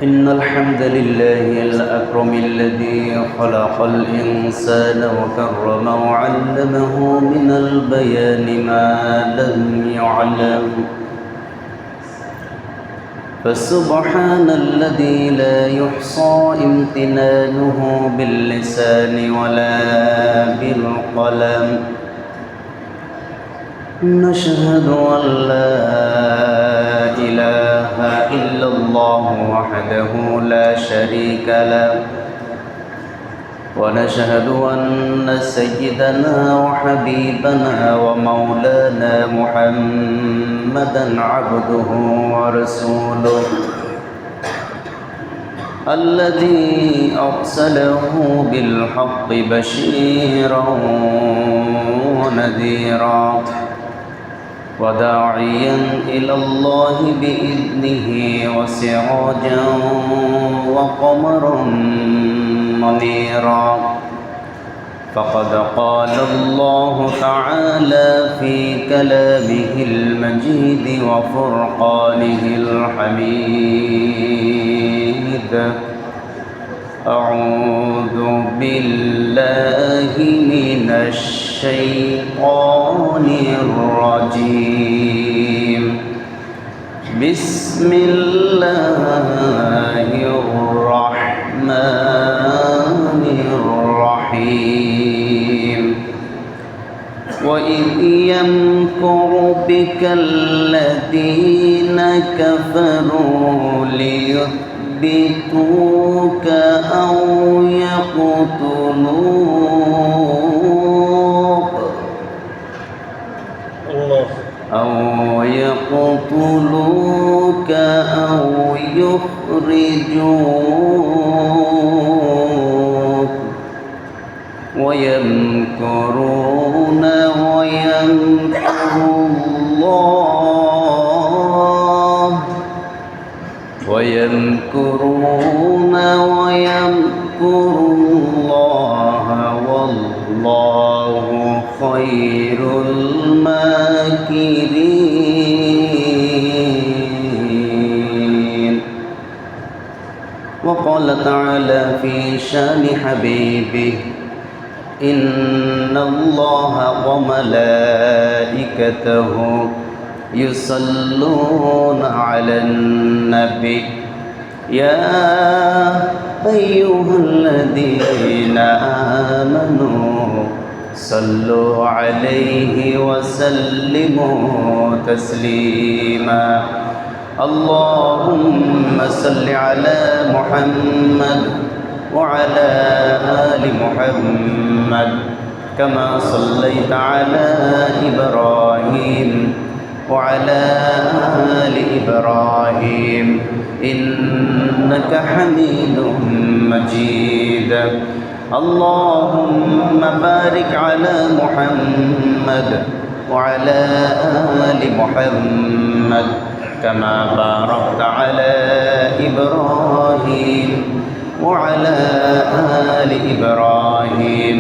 إن الحمد لله الأكرم الذي خلق الإنسان وكرمه وعلمه من البيان ما لم يعلم. فسبحان الذي لا يحصى امتنانه باللسان ولا بالقلم. نشهد أن لا إله إلا الله وحده لا شريك له، ونشهد أن سيدنا وحبيبنا ومولانا محمدا عبده ورسوله الذي أرسله بالحق بشيرا ونذيرا وداعيا إلى الله بإذنه وسراجا وقمرا منيرا. فقد قال الله تعالى في كلامه المجيد وفرقانه الحميد: أعوذ بالله من الشيطان الرجيم. بسم الله الرحمن الرحيم. وإذ يمكر بك الذين كفروا ليثبتوك أو يقتلوك أو يخرجوك ويمكرون ويمكر الله والله خير الماكرين. وقال تعالى في شان حبيبه: إن الله وملائكته يصلون على النبي يا أيها الذين آمنوا صلوا عليه وسلموا تسليما. اللهم صل على محمد وعلى آل محمد كما صليت على إبراهيم وعلى آل إبراهيم إنك حميد مجيد. اللهم بارك على محمد وعلى آل محمد كما باركت على إبراهيم وعلى آل إبراهيم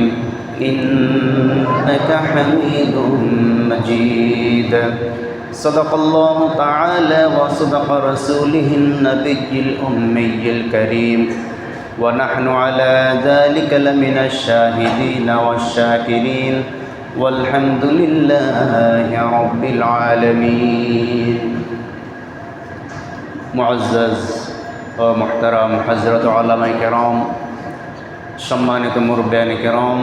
إنك حميد مجيد. صدق الله تعالى وصدق رسوله النبي الأمي الكريم، ونحن على ذلك لمن الشاهدين والشاكرين، والحمد لله رب العالمين. মুআজ্জাজ ও মুহতারাম হযরত উলামায়ে কেরাম, সম্মানিত মুরব্বিয়ানে কেরাম,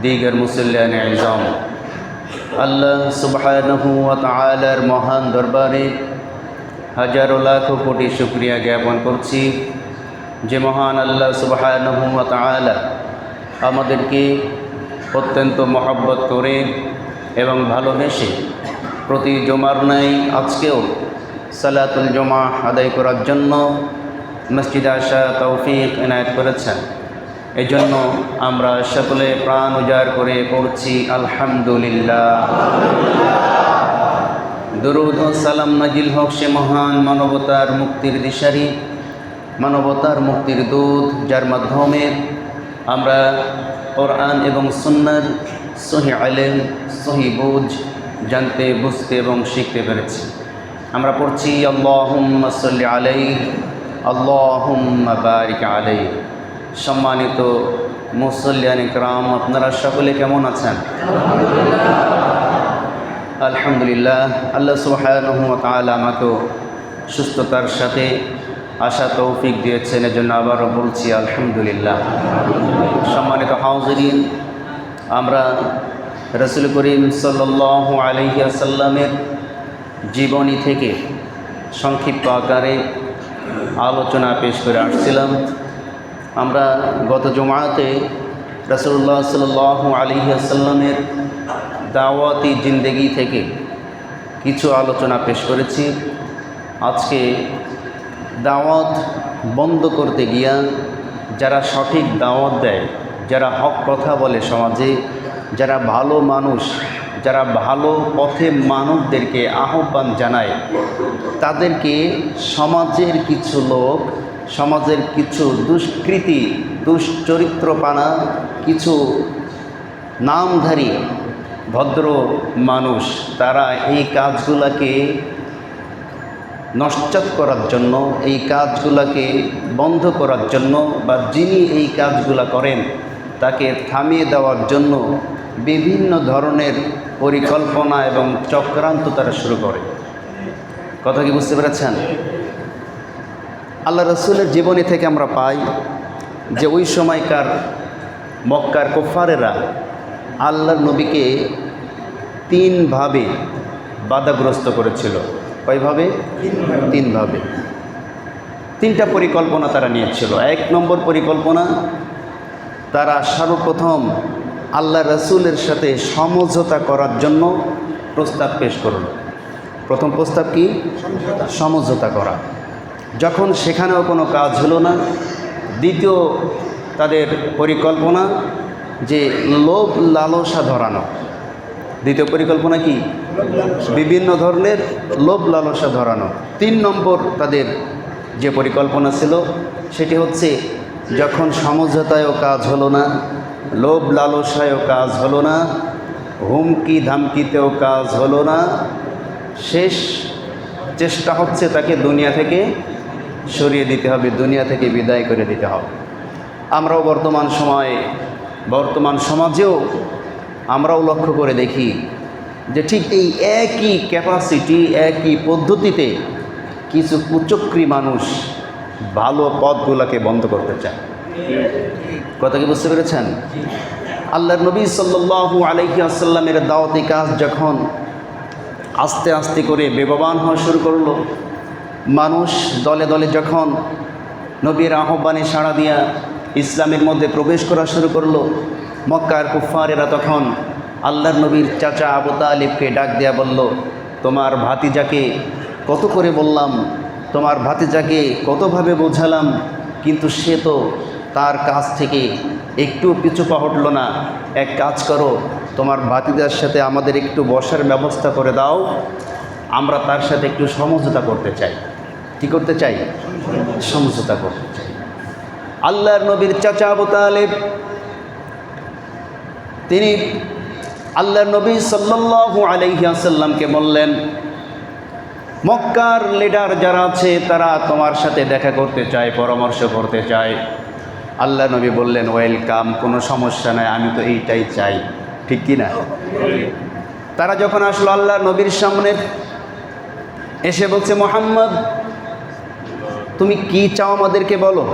দিগার মুসল্লিয়ানে ইজাম, আল্লাহ সুবহানাহু ওয়া তাআলার মহান দরবারে হাজারো লাখো কোটি শুকরিয়া জ্ঞাপন করছি যে মহান আল্লাহ সুবহানাহু ওয়া তাআলা আমাদেরকে অত্যন্ত মহব্বত করে এবং ভালোবেসে প্রতি জুমার ন্যায় আজকেও সালাতুল জুমা আদায় করার জন্য মসজিদে আসা তৌফিক এনায়েত করেছেন। এজন্য আমরা সকলে প্রাণ উজাড় করে পড়ছি আলহামদুলিল্লাহ। দরুদ ও সালাম নাজিল হোক সে মহান মানবতার মুক্তির দিশারি, মানবতার মুক্তির দূত, যার মাধ্যমে আমরা কোরআন এবং সুন্নাহর সহি ইলম, সহি বুঝ জানতে, বুঝতে এবং শিখতে পেরেছি। আমরা পড়ছি আল্লাহুম্মা সাল্লি আলাইহি আল্লাহুম্মা বারিক আলাইহি। সম্মানিত মুসল্লিয়ান ইকরাম, আপনারা সকলে কেমন আছেন? আলহামদুলিল্লাহ। আল্লাহ সুবহানাহু ওয়া তাআলা আমাকেও সুস্থতার সাথে আসা তৌফিক দিয়েছেন, এজন্য আবারও বলছি আলহামদুলিল্লাহ। সম্মানিত হাজিরিন, আমরা রাসূল করিম সাল্লাল্লাহু আলাইহি ওয়াসাল্লামের জীবনী থেকে সংক্ষিপ্ত আকারে আলোচনা পেশ করে আসছিলাম। আমরা গত জুমাতে রাসূলুল্লাহ সাল্লাল্লাহু আলাইহি ওয়াসাল্লামের দাওয়াতি জিন্দেগি থেকে কিছু আলোচনা পেশ করেছি। আজকে দাওয়াত বন্ধ করতে গিয়া যারা সঠিক দাওয়াত দেয়, যারা হক কথা বলে সমাজে, যারা ভালো মানুষ, যারা ভালো পথে মানুষদেরকে আহ্বান জানায়, তাদেরকে সমাজের কিছু লোক, সমাজের কিছু দুষ্কৃতী, দুশ্চরিত্রপানা, কিছু নামধারী ভদ্র মানুষ, তারা এই কাজগুলোকে নস্যাৎ করার জন্য, এই কাজগুলোকে বন্ধ করার জন্য, বা যিনি এই কাজগুলো করেন তাকে থামিয়ে দেওয়ার জন্য বিভিন্ন ধরনের পরিকল্পনা এবং চক্রান্ত তারা শুরু করে। কথা কি বুঝতে পেরেছেন? আল্লাহ রসুলের জীবনী থেকে আমরা পাই যে ওই সময়কার মক্কার কুফারেরা আল্লাহর নবীকে তিনভাবে বাধাগ্রস্ত করেছিল। কয়ভাবে? তিনভাবে। তিনটা পরিকল্পনা তারা নিয়েছিল। এক নম্বর পরিকল্পনা, তারা সর্বপ্রথম আল্লাহ রসুলের সাথে সমঝোতা করার জন্য প্রস্তাব পেশ করল। প্রথম প্রস্তাব কি? সমঝোতা করা। যখন সেখানেও কোনো কাজ হলো না, দ্বিতীয় তাদের পরিকল্পনা যে লোভ লালসা ধরানো। দ্বিতীয় পরিকল্পনা কি? বিভিন্ন ধরনের লোভ লালসা ধরানো। তিন নম্বর তাদের যে পরিকল্পনা ছিল সেটি হচ্ছে, যখন সমঝোতায়ও কাজ হলো না, লোভ লালসায়ও কাজ হলো না, হুমকি ধামকিতেও কাজ হলো না, শেষ চেষ্টা হচ্ছে তাকে দুনিয়া থেকে সরিয়ে দিতে হবে, দুনিয়া থেকে বিদায় করে দিতে হবে। আমরাও বর্তমান সমাজেও আমরাও লক্ষ্য করে দেখি যে ঠিক এই একই ক্যাপাসিটি, একই পদ্ধতিতে কিছু কুচক্রী মানুষ ভালো পথগুলোকে বন্ধ করতে চায়। কথা কি বুঝতে পেরেছেন? আল্লাহর নবী সাল্লাল্লাহু আলাইহি ওয়াসাল্লামের দাওয়াতি কাজ যখন আস্তে আস্তে করে বেগবান হওয়া শুরু করলো, মানুষ দলে দলে যখন নবীর আহ্বানে সাড়া দিয়া ইসলামের মধ্যে প্রবেশ করা শুরু করলো, মক্কার কুফারেরা তখন আল্লাহর নবীর চাচা আবু তালিবকে ডাক দেয়া বলল, তোমার ভাতিজাকে কত করে বললাম, তোমার ভাতিজাকে কতভাবে বোঝালাম, কিন্তু সে তো তার কাছ থেকে একটু পিছু পা হটল না। এক কাজ করো, তোমার ভাতিজার সাথে আমাদের একটু বসার ব্যবস্থা করে দাও, আমরা তার সাথে একটু সমঝোতা করতে চাই। কী করতে চাই? সমঝোতা করতে চাই। আল্লাহর নবীর চাচা আবু তালিব তিনি আল্লাহর নবী সাল্লাল্লাহু আলাইহি ওয়াসাল্লামকে বললেন, মক্কার লিডার যারা আছে তারা তোমার সাথে দেখা করতে চায়, পরামর্শ করতে চায়। আল্লাহ নবী বললেন, ওয়েলকাম, কোনো সমস্যা নাই, আমি তো এইটাই চাই। ঠিক কি না? তারা যখন আসলো আল্লাহ নবীর সামনে, এসে বলছে, মুহাম্মদ তুমি কি চাও আমাদেরকে বলো।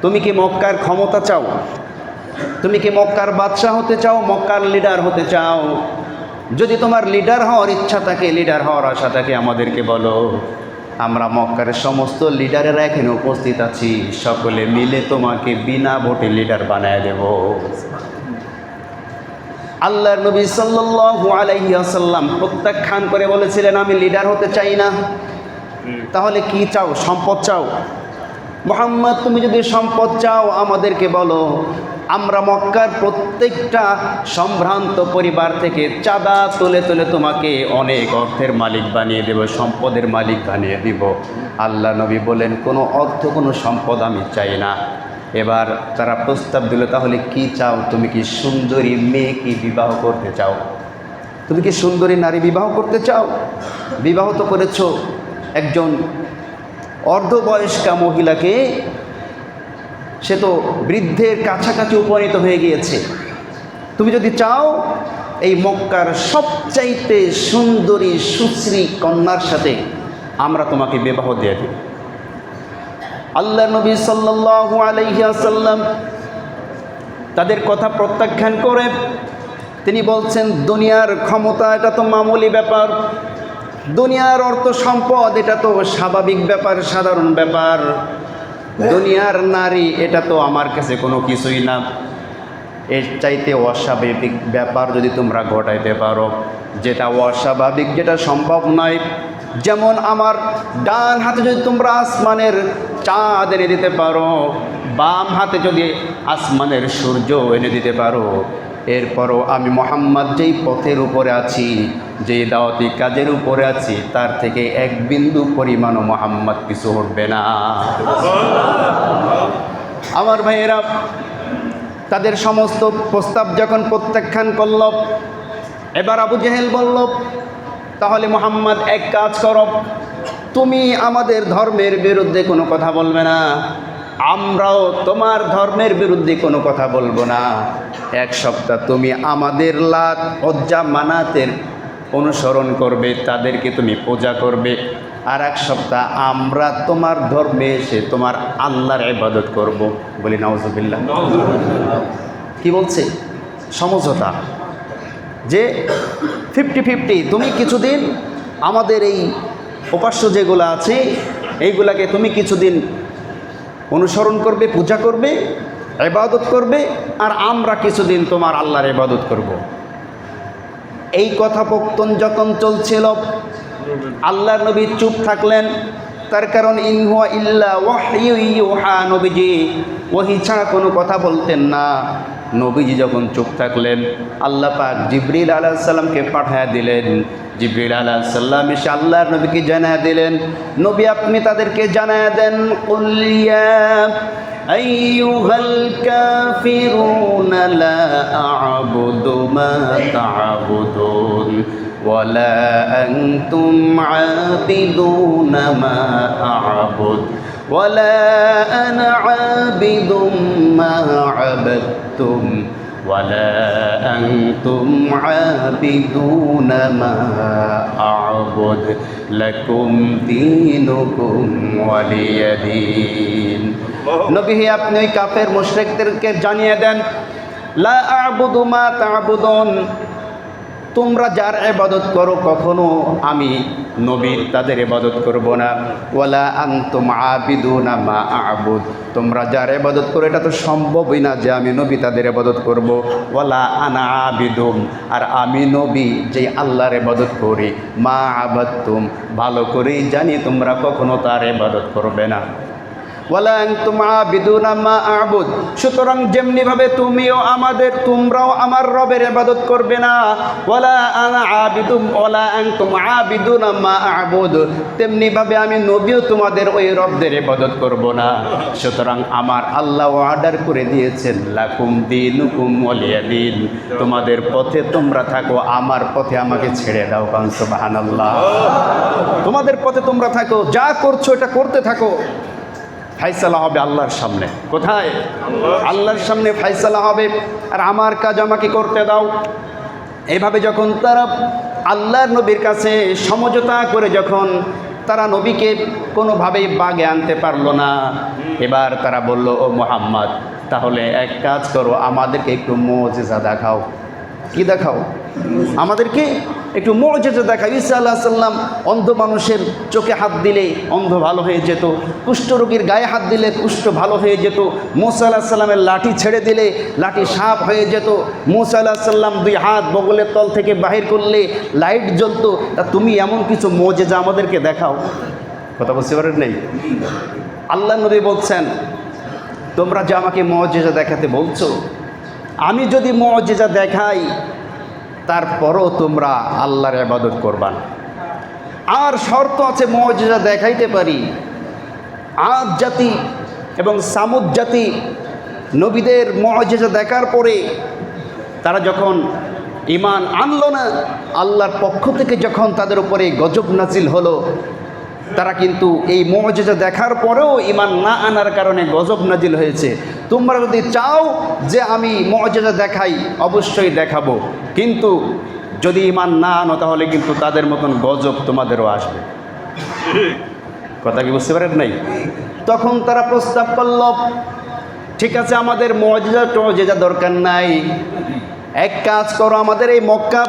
তুমি কি মক্কার ক্ষমতা চাও? তুমি কি মক্কার বাদশাহ হতে চাও, মক্কার লিডার হতে চাও? যদি তোমার লিডার হওয়ার ইচ্ছা থাকে, লিডার হওয়ার আশা থাকে, আমাদেরকে বলো। আমরা মক্কার সমস্ত লিডারেরা এখানে উপস্থিত আছি, সকলে মিলে তোমাকে বিনা ভোটে লিডার বানায় দেব। আল্লাহর নবী সাল্লাল্লাহু আলাইহি ওয়াসাল্লাম প্রত্যাখ্যান করে বলেছিলেন, আমি লিডার হতে চাই না। তাহলে কি চাও? সম্পদ চাও? মুহাম্মদ তুমি যদি সম্পদ চাও আমাদেরকে বলো, আমরা মক্কার প্রত্যেকটা সম্ভ্রান্ত পরিবার থেকে চাঁদা তুলে তুলে তোমাকে অনেক অর্থের মালিক বানিয়ে দেব, সম্পদের মালিক বানিয়ে দিব। আল্লাহ নবী বলেন, কোনো অর্থ, কোনো সম্পদ আমি চাই না। এবার তারা প্রস্তাব দিল, তাহলে কি চাও? তুমি কি সুন্দরী মেয়ে কি বিবাহ করতে চাও? তুমি কি সুন্দরী নারী বিবাহ করতে চাও? বিবাহ তো করেছো একজন অর্ধবয়স্কা মহিলাকে, সে তো বৃদ্ধের কাছাকাছি উপনীত হয়ে গিয়েছে। তুমি যদি চাও এই মক্কার সবচাইতে সুন্দরী সুশ্রী কন্যার সাথে আমরা তোমাকে বিবাহ দিয়ে দেব। আল্লাহ নবী সাল্লাল্লাহু আলাইহি ওয়াসাল্লাম তাদের কথা প্রত্যাখ্যান করে তিনি বলছেন, দুনিয়ার ক্ষমতা এটা তো মামুলি ব্যাপার, দুনিয়ার অর্থ সম্পদ এটা তো স্বাভাবিক ব্যাপার, সাধারণ ব্যাপার, দুনিয়ার নারী এটা তো আমার কাছে কোনো কিছুই না। এর চাইতে অস্বাভাবিক ব্যাপার যদি তোমরা ঘটাইতে পারো, যেটা অস্বাভাবিক, যেটা সম্ভব নয়, যেমন আমার ডান হাতে যদি তোমরা আসমানের চাঁদ এনে দিতে পারো, বাম হাতে যদি আসমানের সূর্য এনে দিতে পারো, এরপরও আমি মুহাম্মদ যেই পথের উপরে আছি, যেই দাওয়াতি কাজের উপরে আছি, তার থেকে এক বিন্দু পরিমাণও মুহাম্মদ কিছু উঠবে না। আমার ভাইয়েরা, তাদের সমস্ত প্রস্তাব যখন প্রত্যাখ্যান করল, এবার আবু জেহেল বলল, তাহলে মুহাম্মদ এক কাজ করো, তুমি আমাদের ধর্মের বিরুদ্ধে কোনো কথা বলবে না, আমরাও তোমার ধর্মের বিরুদ্ধে কোনো কথা বলবো না। এক সপ্তাহ তুমি আমাদের লাত, উজ্জা, মানাতের অনুসরণ করবে, তাদেরকে তুমি পূজা করবে, আর এক সপ্তাহ আমরা তোমার ধর্মে এসে তোমার আল্লাহর ইবাদত করব। বলি নাউজুবিল্লাহ। কি বলছে? সমঝোতা, যে 50-50, তুমি কিছুদিন আমাদের এই উপাস্য যেগুলো আছে এইগুলাকে তুমি কিছুদিন অনুসরণ করবে, পূজা করবে, ইবাদত করবে, আর আমরা কিছুদিন তোমার আল্লাহর ইবাদত করব। এই কথোপকথন যখন চলছিল, আল্লাহর নবী চুপ থাকলেন। তার কারণ ইন হুয়া ইল্লা ওয়াহয়ু ইউহা, নবীজি ওহী ছাড়া কোনো কথা বলতেন না। নবীজি যখন চুপ থাকলেন, আল্লাহ পাক জিবরিল আলাইহিস সালামকে পাঠিয়ে দিলেন। জিবরিল আলাইহিস সালাম এসে আল্লাহর নবীকে জানিয়ে দিলেন, নবী আপনি তাদেরকে জানিয়ে দেন, কুল ইয়া আইয়ুহাল কাফিরুনা লা আ'বুদু মা তা'বুদুন ওয়ালা আনতুম আবিদুনা মা আ'বুদ ওয়ালা আনা আবিদুম মা আবাদতুম ওয়ালা আনতুম আবিদুনা মা আ'বুদ লাকুম দীনুকুম ওয়ালিয়া দীন। নবী হে, আপনি ওই কাফের মুশরিকদেরকে জানিয়ে দেন, লা আ'বুদু মা তা'বুদুন, তোমরা যার ইবাদত করো কখনো আমি নবী তাদের ইবাদত করব না। ওয়ালা আনতুম আবিদুনা মা আ'বুদ, তোমরা যার ইবাদত করো এটা তো সম্ভবই না যে আমি নবী তাদের ইবাদত করব। ওয়ালা আনা আবিদুম, আর আমি নবী যে আল্লাহর ইবাদত করি, মা আবাদতুম, ভালো করেই জানি তোমরা কখনো তার ইবাদত করবে না। ওয়ালা আনতুম আবিদুনা মা আ'বুদ, সুতরাং যেমনিভাবে তোমরাও আমার রবের ইবাদত করবে না, ওয়ালা আনা আবিদুম ওয়ালা আনতুম আবিদুনা মা আ'বুদ, তেমনিভাবে আমি নবীও তোমাদের ওই রবদের ইবাদত করব না। সুতরাং আমার আল্লাহ অর্ডার করে দিয়েছেন, লাকুম দীনুকুম ওয়ালিয়া দীন, তোমাদের পথে তোমরা থাকো, আমার পথে আমাকে ছেড়ে দাও। কারণ সুবহানাল্লাহ, তোমাদের পথে তোমরা থাকো, যা করছো এটা করতে থাকো, ফাইসালা হবে আল্লাহর সামনে। কোথায়? আল্লাহর সামনে ফাইসালা হবে, আর আমার কাজ আমাকে করতে দাও। এইভাবে যখন তারা আল্লাহর নবীর কাছে সমঝোতা করে, যখন তারা নবীকে কোনোভাবেই বাগে আনতে পারলো না, এবার তারা বলল, ও মুহাম্মদ, তাহলে এক কাজ করো, আমাদেরকে একটু মুজিজা দেখাও। কি দেখাও? আমাদেরকে একটু মুজিজা দেখাও। ঈসা আলাইহিস সালাম অন্ধ মানুষের চোখে হাত দিলে অন্ধ ভালো হয়ে যেত, কুষ্ঠরোগীর গায়ে হাত দিলে কুষ্ঠ ভালো হয়ে যেত, মূসা আলাইহিস সালামের লাঠি ছেড়ে দিলে লাঠি সাপ হয়ে যেত, মূসা আলাইহিস সালাম 2 হাত বগলের তল থেকে বাহির করলে লাইট জ্বলতো। তা তুমি এমন কিছু মুজিজা আমাদেরকে দেখাও। কথা বুঝতে পারেন নাই? আল্লাহ নবী বলছেন, তোমরা যে আমাকে মুজিজা দেখাতে বলছো, আমি যদি মুজিজা দেখাই তারপরও তোমরা আল্লাহর ইবাদত করবা না। আর শর্ত আছে, মুজিজা দেখাইতে পারি। আদ জাতি এবং সামুদ জাতি নবীদের মুজিজা দেখার পরে তারা যখন ঈমান আনলো না, আল্লাহর পক্ষ থেকে যখন তাদের উপরে গজব নাজিল হলো, তারা কিন্তু এই মুআজিজা দেখার পরেও ঈমান না আনার কারণে গজব নাজিল হয়েছে। তোমরা যদি চাও যে আমি মুআজিজা দেখাই, অবশ্যই দেখাবো, কিন্তু যদি ঈমান না আনো তাহলে কিন্তু তাদের মতন গজব তোমাদেরও আসবে। কথা কি বুঝতে পারেন নাই? তখন তারা প্রস্তাব করল, ঠিক আছে, আমাদের মুআজিজা দরকার নাই, এক কাজ করো, আমাদের এই মক্কা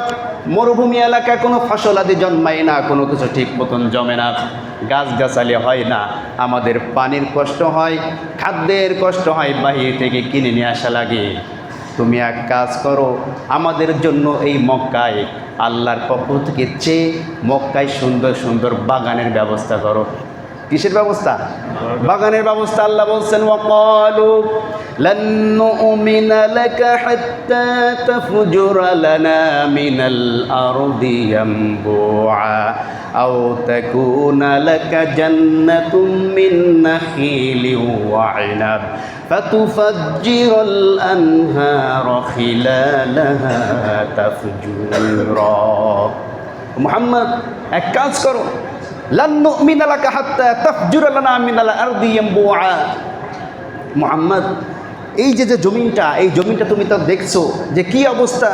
মরুভূমি এলাকায় কোনো ফসল আদি জন্মায় না, কোনো কিছু ঠিক মতন জমে না, গাছগাছালি হয় না, আমাদের পানির কষ্ট হয়, খাদ্যের কষ্ট হয়, বাহির থেকে কিনে নিয়ে আসা লাগে। তুমি এক কাজ করো, আমাদের জন্য এই মক্কায় আল্লাহর পক্ষ থেকে চেয়ে মক্কায় সুন্দর সুন্দর বাগানের ব্যবস্থা করো। কিসের ব্যবস্থা? বাগানের ব্যবস্থা। আল্লাহ বলছেন, ওয়াকালু লান নুমিনা লাকা হাত্তা তাফজুরা লানা মিনাল আরদি ইয়ামবুআ আও তাকুনা লাকা জান্নাতুম মিন নাখিলিন ওয়া ইনাব ফাতুফাজ্জিরাল আনহারা খিলালাহা তাফজুরা। মুহাম্মদ, এক কাজ করো, লান নুমিনা লাকা হাত্তা তাফজুরা লানা মিনাল আরদি ইয়ামবুআ। মুহাম্মদ, এই যে জমিনটা, এই জমিনটা তুমি তো দেখছো যে কি অবস্থা,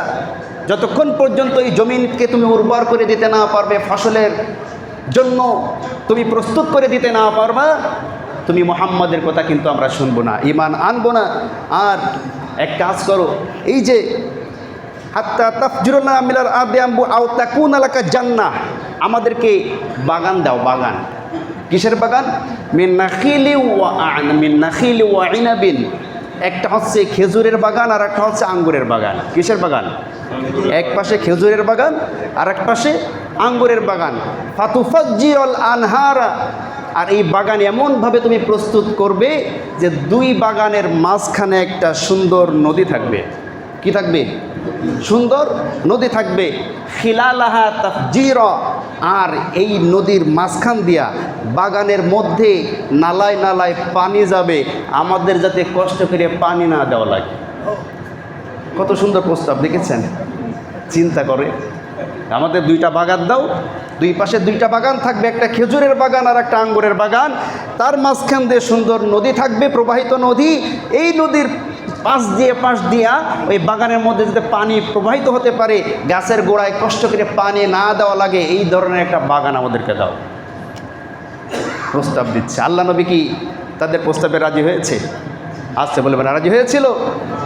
যতক্ষণ পর্যন্ত এই জমিনকে তুমি উর্বর করে দিতে না পারবে, ফসলের জন্য তুমি প্রস্তুত করে দিতে না পারবা, তুমি মুহাম্মাদের কথা কিন্তু আমরা শুনবো না, ঈমান আনবো না। আর এক কাজ করো, এই যে হাত্তা তাফজুরা লানা মিনাল আরদি ইয়ামবুআ আও তাকুনা লাকা জান্নাহ, আমাদেরকে বাগান দাও। বাগান কিসের বাগান? মিন নাখিলি ওয়া ইনাবিন। একটা হচ্ছে খেজুরের বাগান আর একটা হচ্ছে আঙ্গুরের বাগান। কিসের বাগান? এক পাশে খেজুরের বাগান আর এক পাশে আঙ্গুরের বাগান। ফাতুফাজ্জিরাল আনহারা, আর এই বাগান এমনভাবে তুমি প্রস্তুত করবে যে দুই বাগানের মাঝখানে একটা সুন্দর নদী থাকবে। কি থাকবে? সুন্দর নদী থাকবে। খিলালাহা তাফজিরা, আর এই নদীর মাঝখান দিয়া বাগানের মধ্যে নালায় নালায় পানি যাবে, আমাদের যাতে কষ্ট করে পানি না দেওয়া লাগে। কত সুন্দর প্রস্তাব, দেখেছেন? চিন্তা করে, আমাদের দুইটা বাগান দাও, দুই পাশে দুইটা বাগান থাকবে, একটা খেজুরের বাগান আর একটা আঙ্গুরের বাগান, তার মাঝখান দিয়ে সুন্দর নদী থাকবে, প্রবাহিত নদী। এই নদীর পাশ দিয়া ওই বাগানের মধ্যে যাতে পানি প্রবাহিত হতে পারে, গাছের গোড়ায় কষ্ট করে পানি না দেওয়া লাগে, এই ধরনের একটা বাগান আমাদেরকে দাও। প্রস্তাব দিচ্ছে। আল্লাহ নবী কি তাদের প্রস্তাবে রাজি হয়েছে? আসছে বলবেন রাজি হয়েছিল?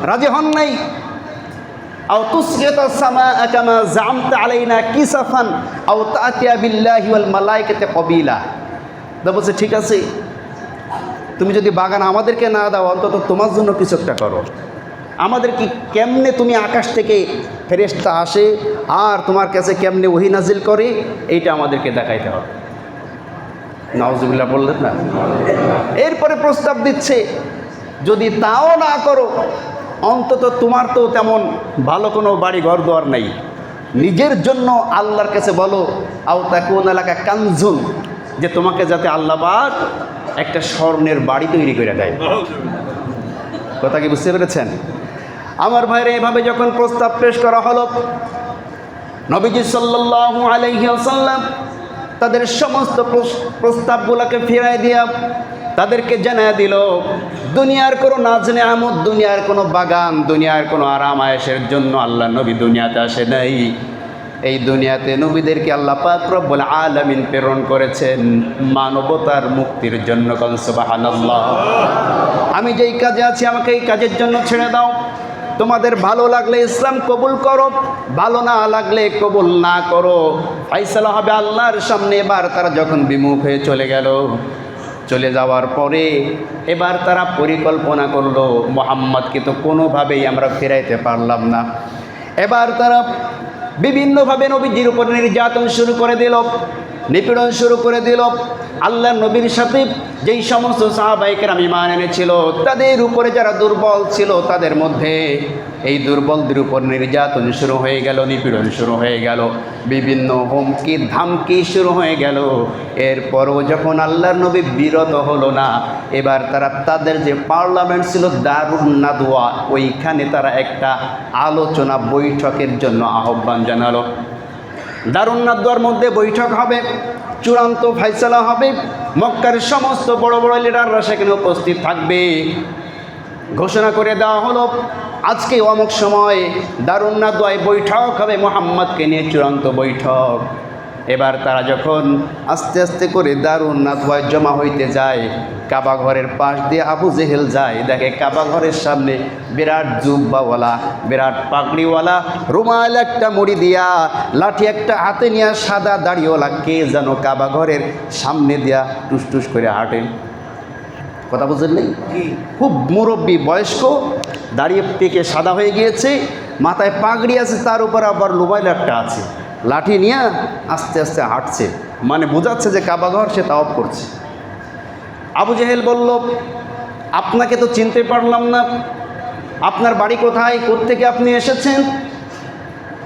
রাজি হন নাই। আও তুসকিতাস সামাআ কামা জামতা আলাইনা কিসাফান আও তাতিয়া বিল্লাহি ওয়াল মালাইকাতি কবিলা। বলছে, ঠিক আছে, তুমি যদি বাগান আমাদেরকে না দাও, অন্তত তোমার জন্য কিছু একটা করো। আমাদের কি কেমনে তুমি আকাশ থেকে ফেরেশতা আসে আর তোমার কাছে কেমনে ওহী নাজিল করে, এইটা আমাদেরকে দেখাইতে হবে। নাউজুবিল্লাহ বললেন না? এরপরে প্রস্তাব দিচ্ছে, যদি তাও না করো, অন্তত তোমার তো তেমন ভালো কোনো বাড়ি ঘর দোয়ার নেই, নিজের জন্য আল্লাহর কাছে বলো, আও তাকুনা লাকা কানজুন, যে তোমাকে যাতে আল্লাহ পাক একটা স্বর্ণের বাড়ি তৈরি করে দেয়। কথা কি বুঝতে পেরেছেন? আমার ভাইরা, এভাবে যখন প্রস্তাব পেশ করা হলো, নবীজি সাল্লাল্লাহু আলাইহি ওয়াসাল্লাম তাদের সমস্ত প্রস্তাবগুলোকে ফিরাই দিয়া তাদেরকে জানিয়ে দিল, দুনিয়ার কোনো নাজ নেয়ামত, দুনিয়ার কোনো বাগান, দুনিয়ার কোনো আরাম আয়েশের জন্য আল্লাহ নবী দুনিয়াতে আসে নাই। এই দুনিয়াতে নবীদেরকে আল্লাহ পাক রব্বুল আলামিন প্রেরণ করেছেন মানবতার মুক্তির জন্য। সুবহানাল্লাহ। আমি যেই কাজে আছি আমাকে এই কাজের জন্য ছেড়ে দাও। তোমাদের ভালো লাগলে ইসলাম কবুল করো, ভালো না লাগলে কবুল না করো, ফাইসালা হবে আল্লাহর সামনে। এবার তারা যখন বিমুখ হয়ে চলে গেল, চলে যাওয়ার পরে এবার তারা পরিকল্পনা করলো, মুহাম্মদকে তো কোনোভাবেই আমরা ফেরাইতে পারলাম না। এবার তারা বিভিন্নভাবে নবীজির উপর নির্যাতন শুরু করে দিল, নিপীড়ন শুরু করে দিল। আল্লাহ নবীর সাথে যেই সমস্ত সাহাবায়ে কেরাম ঈমান এনেছিল, তাদের উপরে যারা দুর্বল ছিল, তাদের মধ্যে এই দুর্বলদের উপর নির্যাতন শুরু হয়ে গেল, নিপীড়ন শুরু হয়ে গেল, বিভিন্ন হুমকি ধামকি শুরু হয়ে গেল। এরপরও যখন আল্লাহর নবী বিরত হলো না, এবার তারা তাদের যে পার্লামেন্ট ছিল দারুন নাদওয়া, ওইখানে তারা একটা আলোচনা বৈঠকের জন্য আহ্বান জানালো। দারুন নাদওয়ার মধ্যে বৈঠক হবে, চূড়ান্ত ফাইসালা হবে, মক্কার সমস্ত বড় বড় লিডাররা সেখানে উপস্থিত থাকবে। ঘোষণা করে দেওয়া হলো আজকে অমুক সময় দারুন নাদওয়ায় বৈঠক হবে, মুহাম্মদকে নিয়ে চূড়ান্ত বৈঠক। এবার তারা যখন আস্তে আস্তে করে দারুন নাদওয়ায় জমা হইতে যায়, কাবা ঘরের পাশ দিয়ে আবু জেহেল যায়, দেখে কাবা ঘরের সামনে বিরাট জুব্বাওয়ালা, বিরাট পাগড়িওয়ালা, রুমাল একটা মুড়ি দিয়া, লাঠি একটা হাতে নিয়ে সাদা দাড়িওয়ালা কে যেন কাবা ঘরের সামনে দিয়া টুসটুস করে হাঁটে। কথা বুঝলেন নেই? খুব মুরব্বী বয়স্ক, দাঁড়িয়ে পেকে সাদা হয়ে গিয়েছে, মাথায় পাগড়ি আছে, তার উপর আবার মোবাইল একটা আছে, লাঠি নিয়ে আস্তে আস্তে হাঁটছে, মানে বোঝাচ্ছে যে কাবাঘর সে তাওয়াফ করছে। আবু জেহেল বলল, আপনাকে তো চিনতে পারলাম না, আপনার বাড়ি কোথায়, কোত্থেকে আপনি এসেছেন?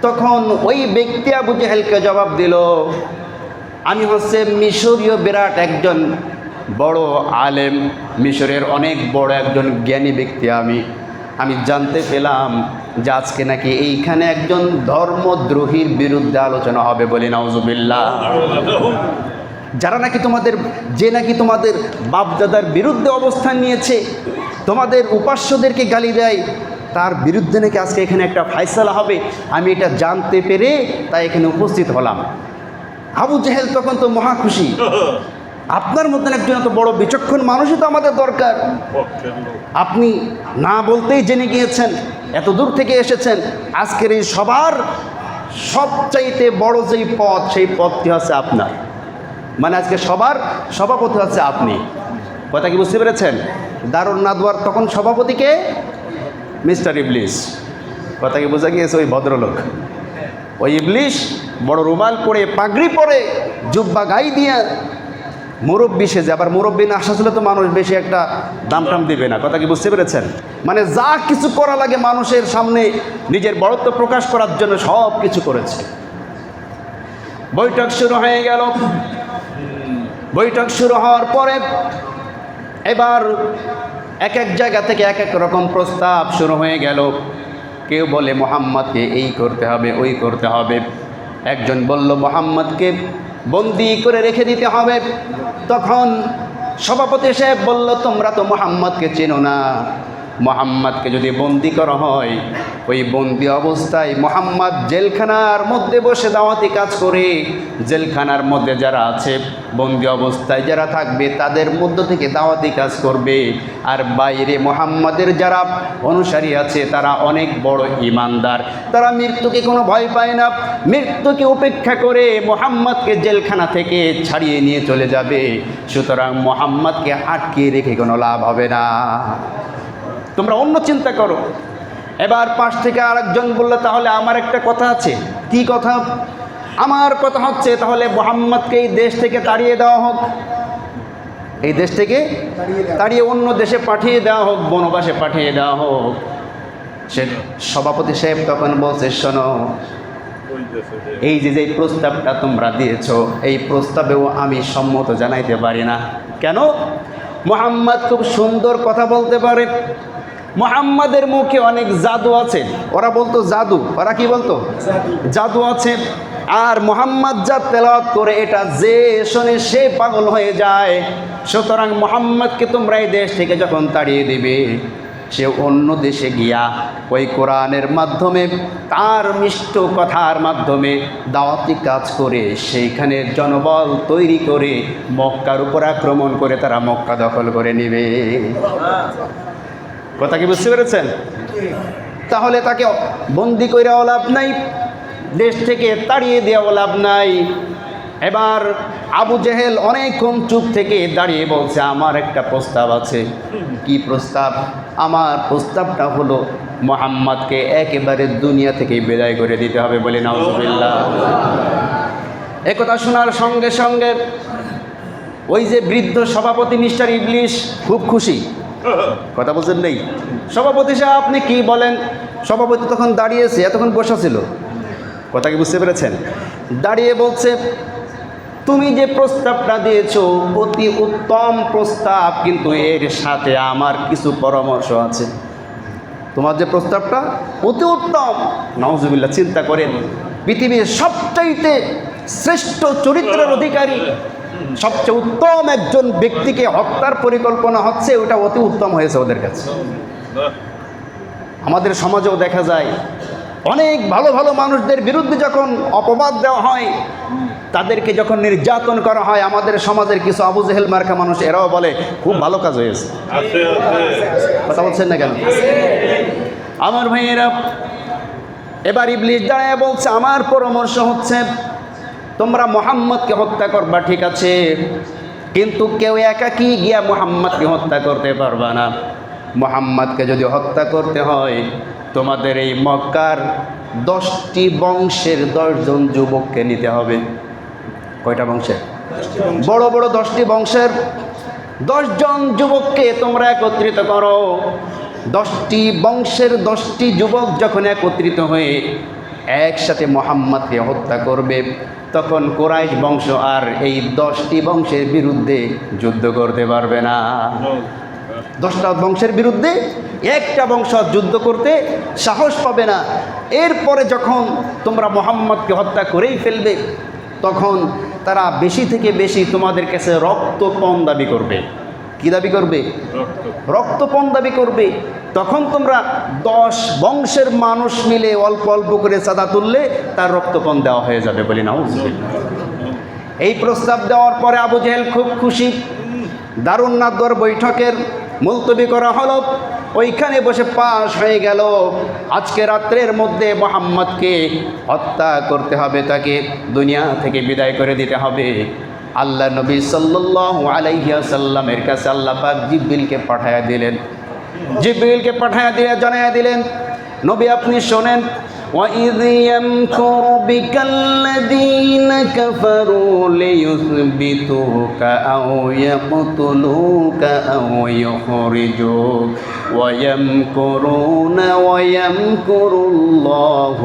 তখন ওই ব্যক্তি আবু জেহেলকে জবাব দিল, আমি হচ্ছে মিশরীয় বিরাট একজন বড় আলেম, মিশরের অনেক বড় একজন জ্ঞানী ব্যক্তি। আমি জানতে পেলাম যে আজকে নাকি এইখানে একজন ধর্মদ্রোহীর বিরুদ্ধে আলোচনা হবে, বলে নাউজুবিল্লাহ। যারা নাকি তোমাদের বাপদাদার বিরুদ্ধে অবস্থান নিয়েছে, তোমাদের উপাস্যদেরকে গালি দেয়, তার বিরুদ্ধে নাকি আজকে এখানে একটা ফায়সালা হবে, আমি এটা জানতে পেরে তাই এখানে উপস্থিত হলাম। আবু জেহেল তখন তো মহা খুশি, আপনার মতন একজন এত বড় বিচক্ষণ মানুষই তো আমাদের দরকার। আপনি না বলতেই জেনে গিয়েছেন, এত দূর থেকে এসেছেন, আজকের এই সবার সবচাইতে বড় যেই পদ, সেই পদটি হচ্ছে আপনার, মানে আজকে সবার সভাপতি হচ্ছে আপনি। কথা কি বুঝতে পেরেছেন? দারুন নাদওয়ার তখন সভাপতিকে মিস্টার ইবলিস। কথা কি বোঝা গিয়েছে? ওই ভদ্রলোক, ওই ইবলিস বড় রুমাল পরে, পাগড়ি পরে, জুব্বা গাই দিয়ে মুরব্বী সেজে। আবার মুরব্বী না আসলে তো মানুষ বেশি একটা দাম টাম দিবে না। কথা কি বুঝতে পেরেছেন? মানে যা কিছু করা লাগে মানুষের সামনে নিজের বড়ত্ব প্রকাশ করার জন্য সব কিছু করেছে। বৈঠক শুরু হয়ে গেল। বৈঠক শুরু হওয়ার পরে এবার এক এক জায়গা থেকে এক এক রকম প্রস্তাব শুরু হয়ে গেল। কেউ বলে মুহাম্মদকে এই করতে হবে, ওই করতে হবে। একজন বলল মুহাম্মদকে বন্দি করে রেখে দিতে হবে। তখন সভাপতি সাহেব বলল, তোমরা তো মুহাম্মদকে চেনো না, মুহাম্মদকে যদি বন্দি করা হয়, ওই বন্দি অবস্থায় মুহাম্মদ জেলখানার মধ্যে বসে দাওয়াতি কাজ করে, জেলখানার মধ্যে যারা আছে, বন্দি অবস্থায় যারা থাকবে, তাদের মধ্য থেকে দাওয়াতি কাজ করবে। আর বাইরে মুহাম্মদের যারা অনুসারী আছে, তারা অনেক বড় ঈমানদার, তারা মৃত্যুকে কোনো ভয় পায় না, মৃত্যুকে উপেক্ষা করে মুহাম্মদকে জেলখানা থেকে ছাড়িয়ে নিয়ে চলে যাবে। সুতরাং মুহাম্মদকে আটকিয়ে রেখে কোনো লাভ হবে না, তোমরা অন্য চিন্তা করো। এবার পাশ থেকে আরেকজন বলল, তাহলে আমার একটা কথা আছে। কি কথা? আমার কথা হচ্ছে তাহলে মুহাম্মদকে এই দেশ থেকে তাড়িয়ে দেওয়া হোক, এই দেশ থেকে তাড়িয়ে অন্য দেশে পাঠিয়ে দেওয়া হোক, বনবাসে পাঠিয়ে দেওয়া হোক। সে সভাপতি সাহেব তখন বলছে, শোনো, এই যে প্রস্তাবটা তোমরা দিয়েছো, এই প্রস্তাবেও আমি সম্মত জানাইতে পারি না। কেন? মুহাম্মদ খুব সুন্দর কথা বলতে পারে, মুহাম্মাদের মুখে অনেক জাদু আছে। ওরা বলতো জাদু, ওরা কি বলতো? জাদু আছে। আর মুহাম্মদ যা তেলাওয়াত করে, এটা যে শোনে সে পাগল হয়ে যায়। সুতরাং মুহাম্মদকে তোমরা এই দেশ থেকে যখন তাড়িয়ে দেবে, সে অন্য দেশে গিয়া ওই কোরআনের মাধ্যমে, তার মিষ্ট কথার মাধ্যমে দাওয়াতি কাজ করে, সেইখানে জনবল তৈরি করে মক্কার উপর আক্রমণ করে তারা মক্কা দখল করে নেবে। কথা কি বুঝতে পেরেছেন? তাহলে তাকে বন্দি কইরাও লাভ নাই, দেশ থেকে তাড়িয়ে দেওয়াও লাভ নাই। এবার আবু জেহেল অনেকক্ষণ চুপ থেকে দাঁড়িয়ে বলছে, আমার একটা প্রস্তাব আছে। কি প্রস্তাব? আমার প্রস্তাবটা হলো মুহাম্মদকে একেবারে দুনিয়া থেকে বিদায় করে দিতে হবে, বলে নাউজুবিল্লাহ। একথা শোনার সঙ্গে সঙ্গে ওই যে বৃদ্ধ সভাপতি মিস্টার ইবলিস খুব খুশি। কথা বলছেন নেই? সভাপতি সাহেব আপনি কি বলেন? সভাপতি তখন দাঁড়িয়েছে, এতক্ষণ বসা ছিল। কথা কি বুঝতে পেরেছেন? দাঁড়িয়ে বলছে, তুমি যে প্রস্তাবটা দিয়েছো অতি উত্তম প্রস্তাব, কিন্তু এর সাথে আমার কিছু পরামর্শ আছে। তোমার যে প্রস্তাবটা অতি উত্তম, নাউজুবিল্লাহ, চিন্তা করেন, পৃথিবীর সবচাইতে শ্রেষ্ঠ চরিত্রের অধিকারী, সবচেয়ে উত্তম একজন ব্যক্তিকে হত্যার পরিকল্পনা হচ্ছে, ওটা অতি উত্তম হয়েছে ওদের কাছে। আমাদের সমাজেও দেখা যায় অনেক ভালো ভালো মানুষদের বিরুদ্ধে যখন অপবাদ দেওয়া হয়, তাদেরকে যখন নির্যাতন করা হয়, আমাদের সমাজের কিছু আবু জেহেল মার্কা মানুষ এরাও বলে খুব ভালো কাজ হয়েছে। কথা বলছেন না কেন? আমার ভাইয়েরা, এবার ইবলিস দাঁড়ায় বলছে, আমার পরামর্শ হচ্ছে তোমরা মুহাম্মদকে হত্যা করবা, ঠিক আছে, কিন্তু কেউ একাকী গিয়া মুহাম্মদকে হত্যা করতে পারবা না। মুহাম্মদকে যদি হত্যা করতে হয়, তোমাদের এই মক্কার 10টি বংশের 10 জন যুবককে নিতে হবে। কয়টা বংশের? বড় বড় 10টি বংশের 10 জন যুবককে তোমরা একত্রিত করো। 10টি বংশের 10টি যুবক যখন একত্রিত হয়ে একসাথে মুহাম্মদকে হত্যা করবে, তখন কুরাইশ বংশ আর এই 10টি বংশের বিরুদ্ধে যুদ্ধ করতে পারবে না। 10টা বংশের বিরুদ্ধে একটা বংশ যুদ্ধ করতে সাহস পাবে না। এরপরে যখন তোমরা মুহাম্মদকে হত্যা করেই ফেলবে, তখন তারা বেশি থেকে বেশি তোমাদের কাছে রক্তপণ দাবি করবে। কি দাবি করবে? রক্তপণ দাবি করবে। তখন তোমরা 10 বংশের মানুষ মিলে অল্প অল্প করে চাঁদা তুললে তার রক্তপণ দেওয়া হয়ে যাবে, বলি নাউজুবিল্লাহ। এই প্রস্তাব দেওয়ার পরে আবু জেহেল খুব খুশি। দারুন নাদওয়ার বৈঠকের মুলতবি করা হলো, ওইখানে বসে পাশ হয়ে গেল আজকে রাত্রের মধ্যে মুহাম্মদকে হত্যা করতে হবে, তাকে দুনিয়া থেকে বিদায় করে দিতে হবে। আল্লাহ নবী সাল্লাল্লাহু আলাইহি ওয়াসাল্লামের কাছে আল্লাহ পাক জিবরিলকে পাঠায়া দিলেন। জিবরিলকে পাঠায়া দিয়ে জানায়া দিলেন, নবী আপনি শোনেন, وَإِذْ يَمْكُرُ بِكَ الَّذِينَ كَفَرُوا لِيُثْبِتُوكَ أَوْ يَقْتُلُوكَ أَوْ يُخْرِجُوكَ وَيَمْكُرُونَ وَيَمْكُرُ اللَّهُ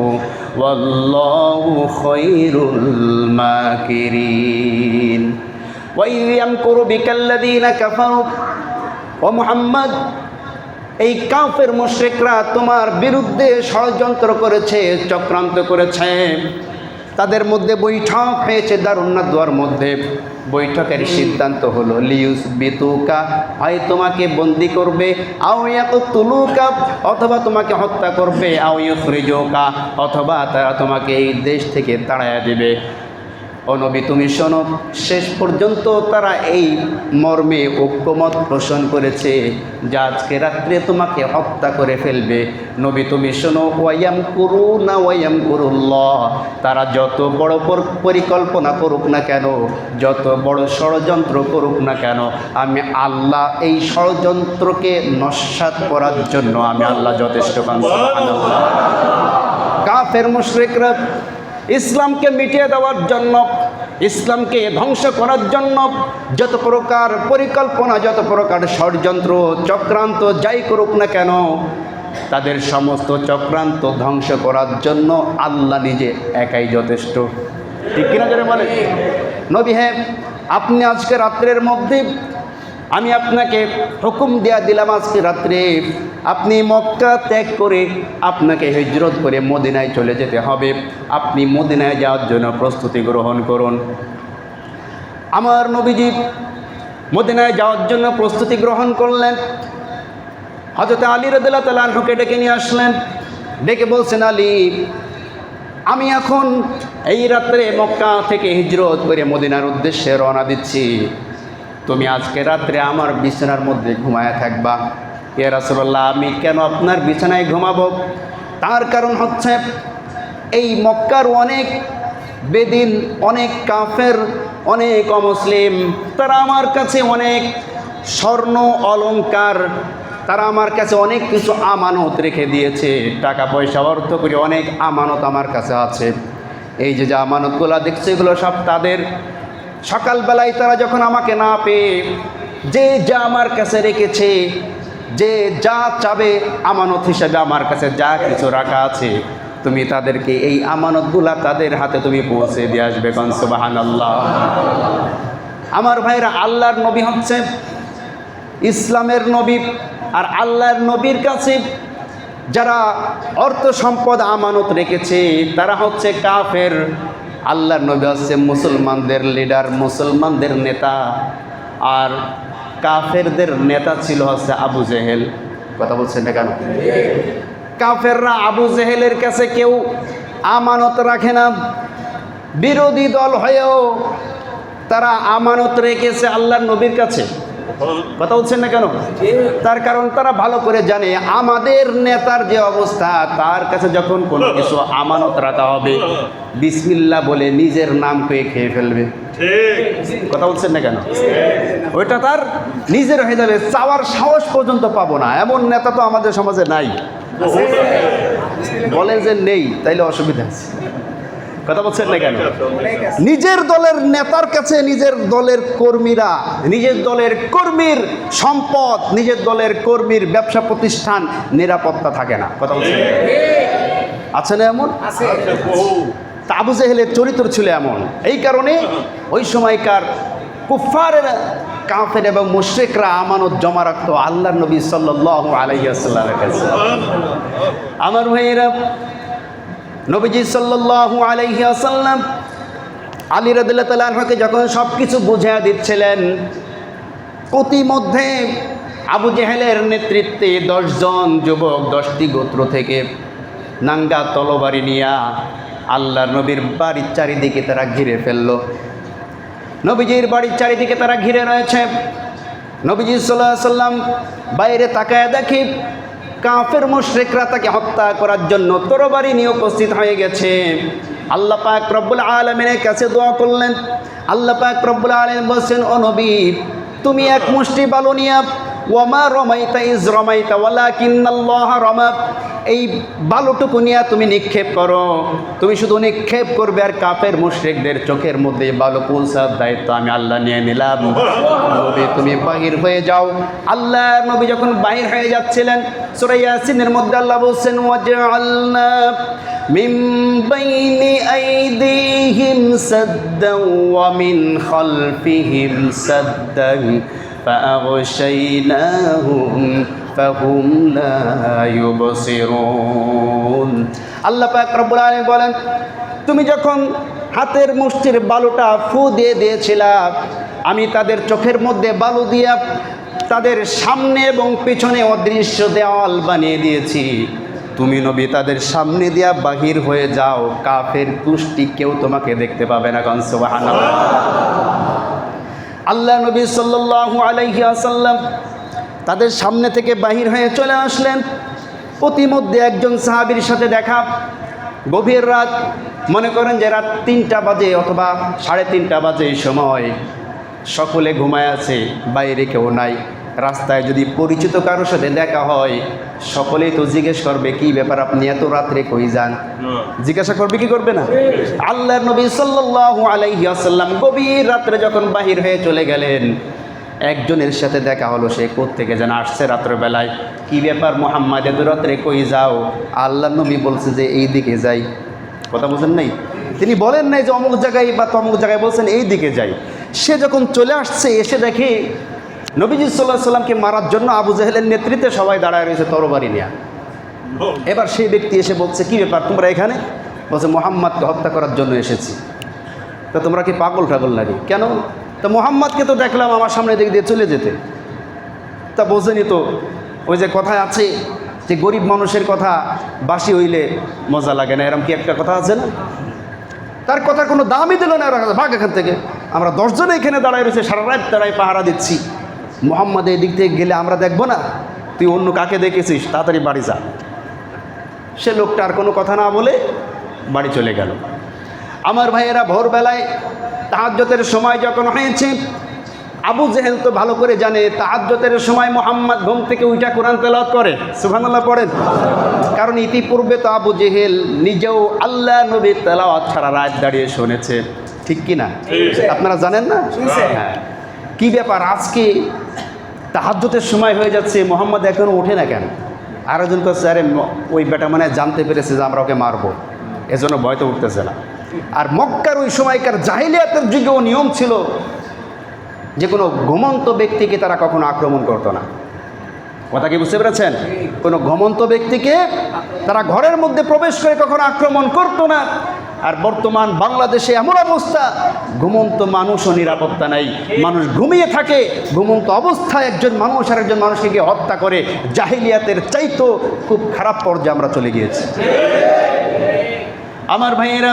وَاللَّهُ خَيْرُ الْمَاكِرِينَ وَإِذْ يَمْكُرُ بِكَ الَّذِينَ كَفَرُوا ও মুহাম্মদ, এই কাফের মুশরিকরা তোমার বিরুদ্ধে ষড়যন্ত্র করেছে, চক্রান্ত করেছে। তাদের মধ্যে বৈঠক হয়েছে দারুন নাদওয়ার মধ্যে। বৈঠকের সিদ্ধান্ত হলো লিয়ুসবিতুকা, হয় তোমাকে বন্দি করবে, আও ইয়াকতুলুকা, অথবা তোমাকে হত্যা করবে, আও ইউখরিজুকা, অথবা তারা তোমাকে এই দেশ থেকে তাড়াইয়া দেবে। ও নবী তুমি শোনো, শেষ পর্যন্ত তারা এই মর্মে ঐক্যমত পোষণ করেছে যে আজকে রাত্রে তোমাকে হত্যা করে ফেলবে। নবী তুমি শোনো, ওয়ায়ামকুরুনা ওয়ায়ামকুরুল্লাহ, তারা যত বড় পরিকল্পনা করুক না কেন, যত বড় ষড়যন্ত্র করুক না কেন, আমি আল্লাহ এই ষড়যন্ত্রকে নস্যাৎ করার জন্য আমি আল্লাহ যথেষ্ট। কাফের মুশরিকরা ইসলামকে মিটিয়ে দেওয়ার জন্য, ইসলামকে ধ্বংস করার জন্য যত প্রকার পরিকল্পনা, যত প্রকার ষড়যন্ত্র চক্রান্ত যাই করুক না কেন, তাদের সমস্ত চক্রান্ত ধ্বংস করার জন্য আল্লাহ নিজে একাই যথেষ্ট। ঠিক কিনা যারা বলে? নবী হ্যাঁ, আপনি আজকে রাত্রের মধ্যে আমি আপনাকে হুকুম দেয়া দিলাম, আজকে রাত্রে আপনি মক্কা ত্যাগ করে আপনাকে হিজরত করে মদিনায় চলে যেতে হবে। আপনি মদিনায় যাওয়ার জন্য প্রস্তুতি গ্রহণ করুন। আমার নবীজি মদিনায় যাওয়ার জন্য প্রস্তুতি গ্রহণ করলেন। হযরত আলী রাদিয়াল্লাহু তাআলা আনহুকে ডেকে নিয়ে আসলেন। ডেকে বলছেন, আলী, আমি এখন এই রাত্রে মক্কা থেকে হিজরত করে মদিনার উদ্দেশ্যে রওনা দিচ্ছি। তুমি আজকে রাত্রে আমার বিছানার মধ্যে ঘুমায়া থাকবা। ইয়া রাসূলুল্লাহ, আমি কেন আপনার বিছানায় ঘুমাবো? তার কারণ হচ্ছে এই মক্কার অনেক বেদিন, অনেক কাফের, অনেক অমুসলিম, তারা আমার কাছে অনেক স্বর্ণ অলংকার, তারা আমার কাছে অনেক কিছু আমানত রেখে দিয়েছে। টাকা পয়সা অর্থ করে অনেক আমানত আমার কাছে আছে। এই যে যে আমানতগুলো দেখছে, এগুলো সব তাদের। সকালবেলায় তারা যখন আমাকে না পেয়ে যে যা আমার কাছে রেখেছে, যে যা চাবে আমানত হিসাবে আমার কাছে যা কিছু রাখা আছে, তুমি তাদেরকে এই আমানতগুলা তাদের হাতে তুমি পৌঁছে দিয়ে আসবে। সুবহানাল্লাহ। আমার ভাইরা, আল্লাহর নবী হচ্ছে ইসলামের নবী, আর আল্লাহর নবীর কাছে যারা অর্থ সম্পদ আমানত রেখেছে তারা হচ্ছে কাফের। আল্লাহর নবী হচ্ছে মুসলমানদের লিডার, মুসলমানদের নেতা, আর কাফেরদের নেতা ছিল হচ্ছে আবু জেহেল। কথা বলছেন না কেন? কাফেররা আবু জেহেলের কাছে কেউ আমানত রাখে না। বিরোধী দল হয়েও তারা আমানত রেখেছে আল্লাহর নবীর কাছে। কথা বলছেন না কেন? তার কারণ তারা ভালো করে জানে আমাদের নেতার যে অবস্থা, তার কাছে যখন কোনো কিছু আমানত রাখা হবে বিসমিল্লাহ বলে নিজের নাম পেয়ে খেয়ে ফেলবে। কথা বলছেন না কেন? ওইটা তার নিজের হয়ে যাবে, চাওয়ার সাহস পর্যন্ত পাবো না। এমন নেতা তো আমাদের সমাজে নাই। বলে যে নেই, তাইলে অসুবিধা আছে। কথা বলছেন না কেন? নিজের দলের নেতার কাছে নিজের দলের কর্মীরা, নিজের দলের কর্মীর সম্পদ, নিজের দলের কর্মীর ব্যবসা প্রতিষ্ঠান নিরাপত্তা থাকে না। কথা বলছেন আছে না এমন? তা আবু জেহেলের চরিত্র ছিল এমন। এই কারণে ওই সময়কার কুফারের, কাফের এবং মুশরিকরা আমানত জমা রাখতো আল্লাহর নবী সাল্লাল্লাহু আলাইহি ওয়াসাল্লামের কাছে। আমার ভাইয়েরা, নবীজি সাল্লাল্লাহু আলাইহি ওয়াসাল্লাম আলী রাদিয়াল্লাহু তাআলা আনহুকে যখন সব কিছু বুঝিয়ে দিচ্ছিলেন, প্রতিমধ্যে আবু জেহেলের নেতৃত্বে 10 জন যুবক 10টি গোত্র থেকে নাঙ্গা তলবারি নিয়ে আল্লাহর নবীর বাড়ির চারিদিকে তারা ঘিরে ফেলল। নবীজির বাড়ির চারিদিকে তারা ঘিরে রয়েছে। নবীজি সাল্লাল্লাহু আলাইহি ওয়াসাল্লাম বাইরে তাকায় দেখি কাফের মুশরিকরা তাকে হত্যা করার জন্য তরবারি নিয়ে উপস্থিত হয়ে গেছে। আল্লাহ পাক রব্বুল আলামিনের কাছে দোয়া করলেন। আল্লাহ পাক রব্বুল আলামিন বলছেন, ও নবী, তুমি এক মুষ্টি বালু নিয়ে ওয়ামা রমাইতা ইজ রমাইতা ওয়ালাকিন্নাল্লাহ রামা, এই বালুটুকু নিয়ে তুমি নিক্ষেপ করো। তুমি শুধু নিক্ষেপ করবে আর কাফের মুশরিকদের চোখের মধ্যে বালু পৌঁছার দায়িত্ব আমি আল্লাহ নিয়ে নিলাম। নবী তুমি বাহির হয়ে যাও। আল্লাহ নবী যখন বাহির হয়ে যাচ্ছিলেন, সূরা ইয়াসিনের মধ্যে আল্লাহ বলছেন, ওয়াজআলনা মিন বাইনি আইদিহিম সাদ্দাও ওয়া মিন খালফিহিম সাদ্দান فأغشيناهم فهم لا يبصرون। আল্লাহ পাক রব্বুল আলামিন বলেন, তুমি যখন হাতের মুষ্টির বালুটা ফু দিয়ে দিয়েছিলা, আমি তাদের চোখের মধ্যে বালু দিয়া তাদের সামনে এবং পিছনে অদৃশ্য দেওয়াল বানিয়ে দিয়েছি। তুমি নবী তাদের সামনে দিয়া বাহির হয়ে যাও, কাফের কুষ্টি কেউ তোমাকে দেখতে পাবে না। কারণ সুবহানাল্লাহ। আল্লাহ নবী সাল্লাল্লাহু আলাইহি ওয়াসাল্লাম তাদের সামনে থেকে বাহির হয়ে চলে আসলেন। প্রতিমধ্যে একজন সাহাবীর সাথে দেখা। গভীর রাত, মনে করেন যে রাত 3টা বাজে অথবা 3:30 বাজে এই সময়, সকলে ঘুমায় আছে, বাইরে কেউ নাই। রাস্তায় যদি পরিচিত কারোর সাথে দেখা হয়, সকলেই তো জিজ্ঞেস করবে, কি ব্যাপার আপনি এত রাত্রে কই যান? জিজ্ঞাসা করবে কি করবে না? আল্লাহর নবী সাল্লাল্লাহু আলাইহি ওয়াসাল্লাম গভীর রাত্রে যখন বাহির হয়ে চলে গেলেন, একজনের সাথে দেখা হলো। সে কোত্থেকে যেন আসছে রাত্রেবেলায়। কি ব্যাপার মুহাম্মদ, এত রাত্রে কই যাও? আল্লাহর নবী বলছে যে এই দিকে যাই। কথা বলছেন নাই? তিনি বলেন নাই যে অমুক জায়গায় বা তমুক জায়গায়, বলছেন এই দিকে যাই। সে যখন চলে আসছে, এসে দেখে নবীজি সাল্লাল্লাহু আলাইহি সাল্লামকে মারার জন্য আবু জেহেলের নেতৃত্বে সবাই দাঁড়ায় রয়েছে তরবারি নিয়ে। এবার সেই ব্যক্তি এসে বলছে, কি ব্যাপার তোমরা এখানে? বলছে, মুহাম্মদকে হত্যা করার জন্য এসেছি। তা তোমরা কি পাগল ঠাগল নাকি? কেন? তা মুহাম্মদকে তো দেখলাম আমার সামনে দিক দিয়ে চলে যেতে। তা বোঝেনি তো, ওই যে কথায় আছে যে গরিব মানুষের কথা বাসি হইলে মজা লাগে না, এরকম কি একটা কথা আছে না? তার কথার কোনো দামই দিল না। ভাগ এখান থেকে, আমরা 10 জন এখানে দাঁড়ায় রয়েছে, সারা রাত তারাই পাহারা দিচ্ছি। মুহাম্মদ এই দিক থেকে গেলে আমরা দেখবো না? তুই অন্য কাকে দেখেছিস, তাড়াতাড়ি বাড়ি যা। সে লোকটা আর কোনো কথা না বলে বাড়ি চলে গেল। আমার ভাইয়েরা, ভোরবেলায় তাহাজ্জুদের সময় যখন হয়েছে, আবু জেহেল তো ভালো করে জানে তাহাজ্জুদের সময় মুহাম্মদ ঘুম থেকে উঠা কোরআন তেলাওয়াত করে। সুবহানাল্লাহ পড়েন। কারণ ইতিপূর্বে তো আবু জেহেল নিজেও আল্লাহ নবীর তেলাওয়াত সারা রাত দাঁড়িয়ে শুনেছে। ঠিক কি না? আপনারা জানেন না? হ্যাঁ। কি ব্যাপার, আজকে তাহাজ্জুদের সময় হয়ে যাচ্ছে, মুহাম্মদ এখনো ওঠে না কেন? আরেকজন কাছে, আরে ওই বেটা মানে জানতে পেরেছে যে আমরা ওকে মারবো, এজন্য ভয়তে উঠতেছে না। আর মক্কার ওই সময়কার জাহিলিয়াতের যুগেও নিয়ম ছিল যে কোনো ঘুমন্ত ব্যক্তিকে তারা কখনো আক্রমণ করতো না। কথা কি বুঝতে পেরেছেন? কোনো ঘুমন্ত ব্যক্তিকে তারা ঘরের মধ্যে প্রবেশ করে কখনো আক্রমণ করতো না। আর বর্তমান বাংলাদেশে এমন অবস্থা, ঘুমন্ত মানুষও নিরাপত্তা নাই, মানুষ ঘুমিয়ে থাকে, ঘুমন্ত অবস্থায় একজন মানুষ আর একজন মানুষকে গিয়ে হত্যা করে। জাহিলিয়াতের চাইতো খুব খারাপ পর্যায়ে আমরা চলে গিয়েছি। আমার ভাইয়েরা,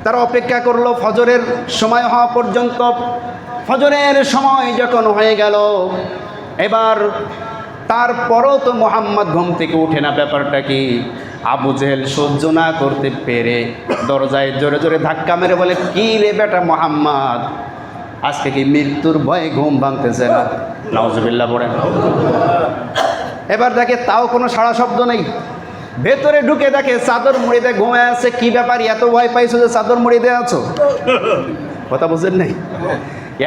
তারা অপেক্ষা করলো ফজরের সময় হওয়া পর্যন্ত। ফজরের সময় যখন হয়ে গেল, এবার তারপরও তো মোহাম্মদ ঘুম থেকে উঠে না। ব্যাপারটা কি? আবু জেহেল সহ্য না করতে পেরে দরজায় জোরে জোরে ধাক্কা মেরে বলে, কি রে বেটা মোহাম্মদ, আজকে কি মৃত্যুর ভয়ে ঘুম ভাঙতেছে না? নাউজুবিল্লাহ পড়েন। এবার দেখে তাও কোনো সাড়া শব্দ নেই। ভেতরে ঢুকে দেখে চাদর মুড়ি দিয়ে ঘুমায় আছে। কি ব্যাপার, এত ভয় পাইছো যে চাদর মুড়ি দিয়ে আছো? কথা বুঝেন নাই?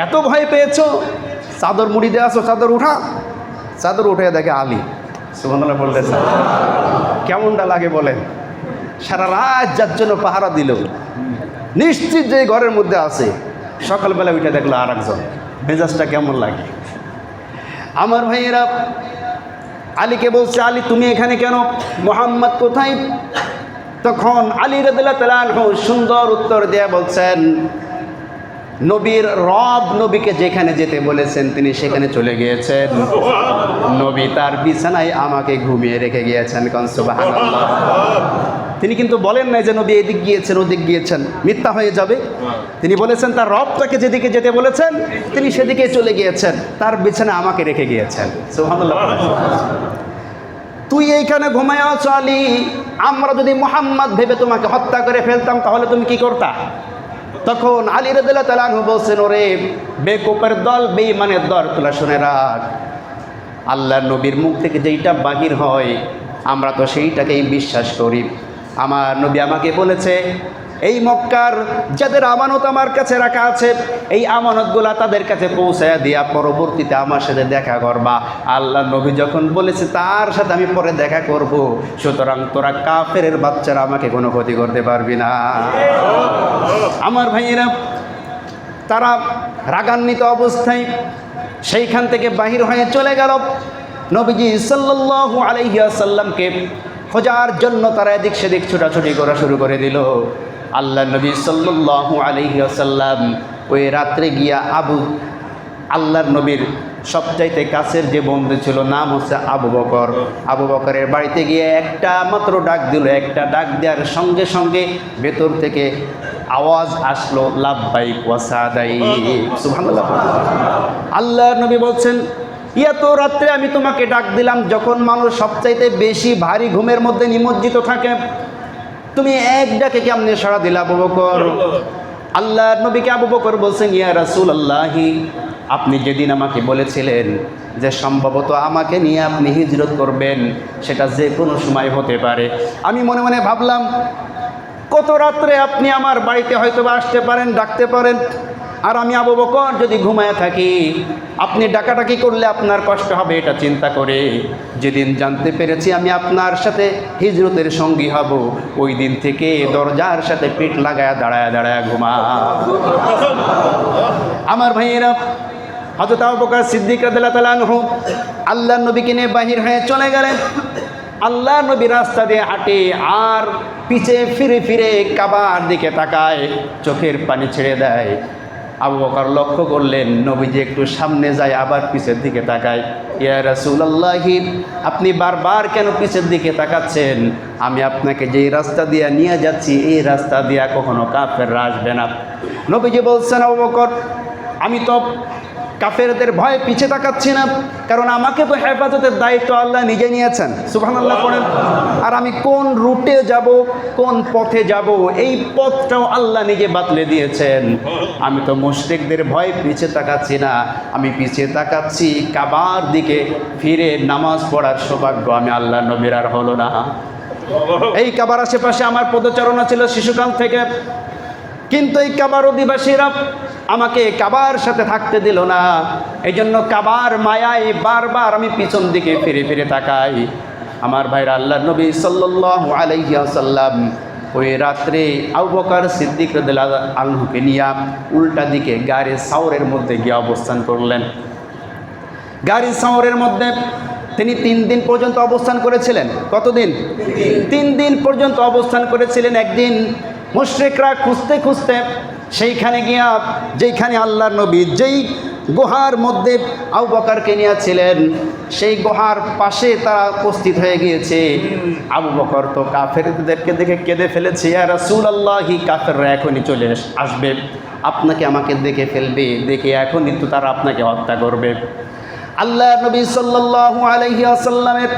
এত ভয় পেয়েছো, চাদর মুড়ি দিয়ে আছো, চাদর উঠা। চাদর উঠে দেখে আলী। সুবহানাল্লাহ বলতেছে। কেমনটা লাগে বলেন? সারা রাত যার জন্য পাহারা দিল, নিশ্চিত যে ঘরের মধ্যে আছে, সকালবেলা উঠে দেখলো আর একজন। মেজাজটা কেমন লাগে? আমার ভাইয়েরা আলীকে বলছে, আলী তুমি এখানে কেন? মোহাম্মদ কোথায়? তখন আলী রাদিয়াল্লাহু তাআলা আনহু সুন্দর উত্তর দিয়ে বলছেন, নবীর রব নবীকে যেখানে যেতে বলেছেন তিনি সেখানে চলে গিয়েছেন। নবী তার বিছানায় আমাকে ঘুমিয়ে রেখে গিয়েছেন। সুবহানাল্লাহ। তিনি কিন্তু বলেন নাই যে নবী এদিক গিয়েছেন ওদিক গিয়েছেন, মিথ্যা হয়ে যাবে। তিনি বলেছেন তার রব তাকে যেদিকে যেতে বলেছেন তিনি সেদিকে চলে গিয়েছেন, তার বিছানায় আমাকে রেখে গিয়েছেন। সুবহানাল্লাহ। তুই এইখানে ঘুমায় আছো আলী, আমরা যদি মুহাম্মদ ভেবে তোমাকে হত্যা করে ফেলতাম তাহলে তুমি কি করতা? তখন আলী রাদিয়াল্লাহু তাআলা আনহু বলছেন, ওরে বেকুপের দল, বেঈমানের দল, তোরা শুনে রাখ, আল্লাহর নবীর মুখ থেকে যেইটা বাহির হয় আমরা তো সেইটাকেই বিশ্বাস করি। আমার নবী আমাকে বলেছে, এই মক্কার যাদের আমানত আমার কাছে রাখা আছে, এই আমানতগুলা তাদের কাছে পৌঁছায়া দিয়া পরবর্তীতে আমার সাথে দেখা করবা। আল্লাহ নবী যখন বলেছে তার সাথে আমি পরে দেখা করব, সুতরাং তোরা কাফেরের বাচ্চারা আমাকে কোনো ক্ষতি করতে পারবি না। আমার ভাইয়েরা, তারা রাগান্বিত অবস্থায় সেইখান থেকে বাহির হয়ে চলে গেল। নবীজি সাল্লাল্লাহু আলাইহি ওয়াসাল্লামকে খোঁজার জন্য তারা এদিক সেদিক ছোটাছুটি করা শুরু করে দিল। আল্লাহ নবী সাল্লাল্লাহু আলাইহি ওয়াসাল্লাম ওই রাত্রে গিয়া আল্লাহর নবীর সবচাইতে কাছের যে বন্ধু ছিল, নাম হচ্ছে আবু বকর। আবু বকরের বাড়িতে গিয়ে একটা মাত্র ডাক দিল। একটা ডাক দেওয়ার সঙ্গে সঙ্গে ভেতর থেকে আওয়াজ আসলো, লাব্বাইক ওয়া সাদাইক। সুবহানাল্লাহ। আল্লাহর নবী বলছেন, এত রাত্রে আমি তোমাকে ডাক দিলাম যখন মানুষ সবচাইতে বেশি ভারী ঘুমের মধ্যে নিমজ্জিত থাকে, তুমি এক ডাকে কেমনে সাড়া দিলা আবু বকর? আল্লাহর নবীকে আবু বকর বলছেন, ইয়া রাসূলুল্লাহি, আপনি যেদিন আমাকে বলেছিলেন যে সম্ভবত আমাকে নিয়ে আপনি হিজরত করবেন, সেটা যে কোনো সময় হতে পারে। আমি মনে মনে ভাবলাম, কত রাত্রে আপনি আমার বাড়িতে হয়তো আসতে পারেন, ডাকতে পারেন, আর আমি আবু বকর যদি ঘুমায় থাকি, আপনি ডাকাডাকি করলে আপনার কষ্ট হবে, এটা চিন্তা করে যেদিন জানতে পেরেছি আমি আপনার সাথে হিজরতের সঙ্গী হব, ওই দিন থেকে দরজার সাথে পিঠ লাগায়া দাঁড়ায় দাঁড়ায় ঘুমা। আমার ভাইয়েরা, হযরত আবু বকর সিদ্দিক রাদিয়াল্লাহু তাআলা আনহু আল্লাহর নবীকে নিয়ে বাহির হয়ে চলে গেলেন। আল্লাহর নবী রাস্তা দিয়ে হাঁটে আর পিছে ফিরে ফিরে কাবার দিকে তাকায়, চোখের পানি ছেড়ে দেয়। আবু বকর লক্ষ্য করলেন নবীজি একটু সামনে যায় আবার পিছের দিকে তাকায়। ইয়া রাসূলুল্লাহি, আপনি বারবার কেন পিছের দিকে তাকাচ্ছেন? আমি আপনাকে যেই রাস্তা দিয়ে নিয়ে যাচ্ছি এই রাস্তা দিয়ে কখনো কাফেররা আসবে না। নবীজি বলছেন, আবু বকর, আমি তো কাফেরদের ভয়ে পিছে তাকাচ্ছি না, কারণ আমাকে তো হেফাজতের দায়িত্ব আল্লাহ নিজে নিয়েছেন। সুবহানাল্লাহ পড়েন। আর আমি কোন রুটে যাব, কোন পথে যাব, এই পথটাও আল্লাহ নিজে বাতলে দিয়েছেন। আমি তো মুশরিকদের ভয়ে পিছে তাকাচ্ছি না, আমি পিছে তাকাচ্ছি কাবার দিকে। ফিরে নামাজ পড়ার সৌভাগ্য আমি আল্লাহ নবীর আর হলো না। এই কাবার আশেপাশে আমার পদচারণা ছিল শিশুকাল থেকে, কিন্তু এই কাবার অধিবাসীরা আমাকে কাবার সাথে থাকতে দিল না। এই জন্য কাবার মায়ায় বারবার আমি পিছন দিকে ফিরে ফিরে তাকাই। আমার ভাইরা, আল্লাহর নবী সাল্লাল্লাহু আলাইহি ওয়াসাল্লাম ওই রাত্রে আবু বকর সিদ্দিক রাদিয়াল্লাহু আনহুকে নিয়ে উল্টা দিকে গাড়ি সাওরের মধ্যে গিয়ে অবস্থান করলেন। গাড়ি সাওরের মধ্যে তিনি 3 দিন পর্যন্ত অবস্থান করেছিলেন। কতদিন? 3 দিন পর্যন্ত অবস্থান করেছিলেন। একদিন মুশরিকরা খুঁজতে খুঁজতে সেইখানে গিয়া, যেইখানে আল্লাহর নবী যেই গুহার মধ্যে আবু বকরকে নিয়েছিলেন, সেই গুহার পাশে তারা উপস্থিত হয়ে গিয়েছে। আবু বকর তো কাফেরদেরকে দেখে কেঁদে ফেলেছে, ইয়া রাসূলুল্লাহ, কাফেররা এখনই চলে আসবে, আপনাকে আমাকে দেখে ফেলবে, দেখে এখনই তো তারা আপনাকে হত্যা করবে। আল্লাহ নবী সাল্লাল্লাহু আলাইহি ওয়াসাল্লামের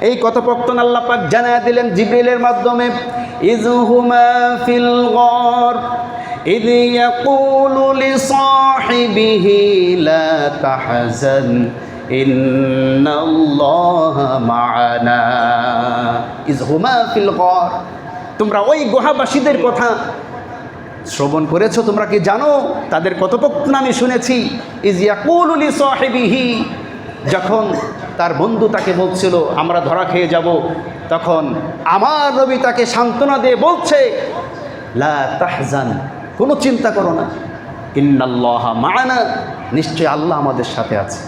এই কথোপকথন আল্লাহ পাক জানায়া দিলেন জিবরিলের মাধ্যমে, ইযহুমা ফিল গার ইয ইয়াকুলু লিসাহিবিহি লা তাহজান ইন্নাল্লাহা মা'ানা। ইযহুমা ফিল গার, তোমরা ওই গুহাবাসীদের কথা শ্রবণ করেছো, তোমরা কি জানো? তাদের কথোপকথন আমি শুনেছি। ইয ইয়াকুলু লিসাহিবিহি, যখন তার বন্ধু তাকে বলছিল আমরা ধরা খেয়ে যাব, তখন আমার নবী তাকে সান্ত্বনা দিয়ে বলছে, লা তাহজান, কোনো চিন্তা করো না, ইন্নাল্লাহা মা'ানা, নিশ্চয় আল্লাহ আমাদের সাথে আছে।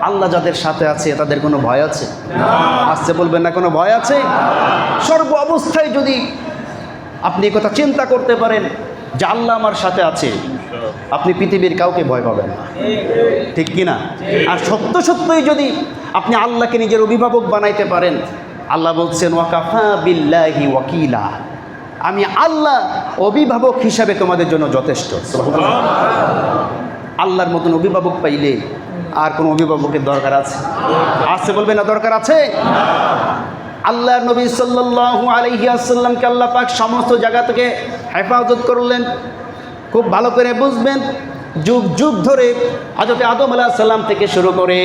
আল্লাহ যাদের সাথে আছে তাদের কোনো ভয় আছে? আসছে বলবেন না, কোনো ভয় আছে? সর্ব অবস্থায় যদি আপনি এই কথা চিন্তা করতে পারেন যে আল্লাহ আমার সাথে আছে, আপনি পৃথিবীর কাউকে ভয় পাবেন না, ঠিক কি না? আর সত্য সত্যই যদি আপনি আল্লাহকে নিজের অভিভাবক বানাইতে পারেন, আল্লাহ বলছেন ওয়াকাফা বিল্লাহি ওয়াকিলা, আমি আল্লাহ অভিভাবক হিসাবে তোমাদের জন্য যথেষ্ট। আল্লাহর মতন অভিভাবক পাইলে আর কোনো অভিভাবকের দরকার আছে? আসছে বলবেন না, দরকার আছে? আল্লাহর নবী সাল্লাল্লাহু আলাইহি ওয়াসাল্লামকে আল্লাহ পাক সমস্ত জায়গা থেকে হেফাজত করলেন। খুব ভালো করে বুঝবেন, যুগ যুগ ধরে হযরত আদম আলাইহিস সালাম থেকে শুরু করে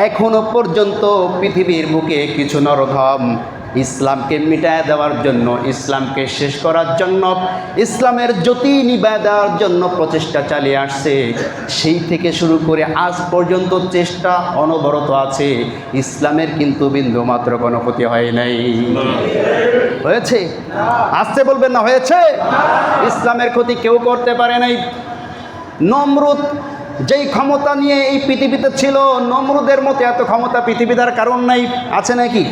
এখনো পর্যন্ত পৃথিবীর বুকে কিছু নরধম ইসলামকে মিটায় দেওয়ার জন্য, ইসলামকে শেষ করার জন্য, ইসলামের জ্যোতি নিভায় দেওয়ার জন্য প্রচেষ্টা চালিয়ে আসছে। সেই থেকে শুরু করে আজ পর্যন্ত চেষ্টা অনবরত আছে। ইসলামের কিন্তু বিন্দু মাত্র কোনো ক্ষতি হয় নাই। হয়েছে? আসতে বলবেন না, হয়েছে? ইসলামের ক্ষতি কেউ করতে পারে নাই। নমরুদ যেই ক্ষমতা নিয়ে এই পৃথিবীতে ছিল, নমরুদের মতো এত ক্ষমতা পৃথিবীতে কারণ নাই, আছে নাকি?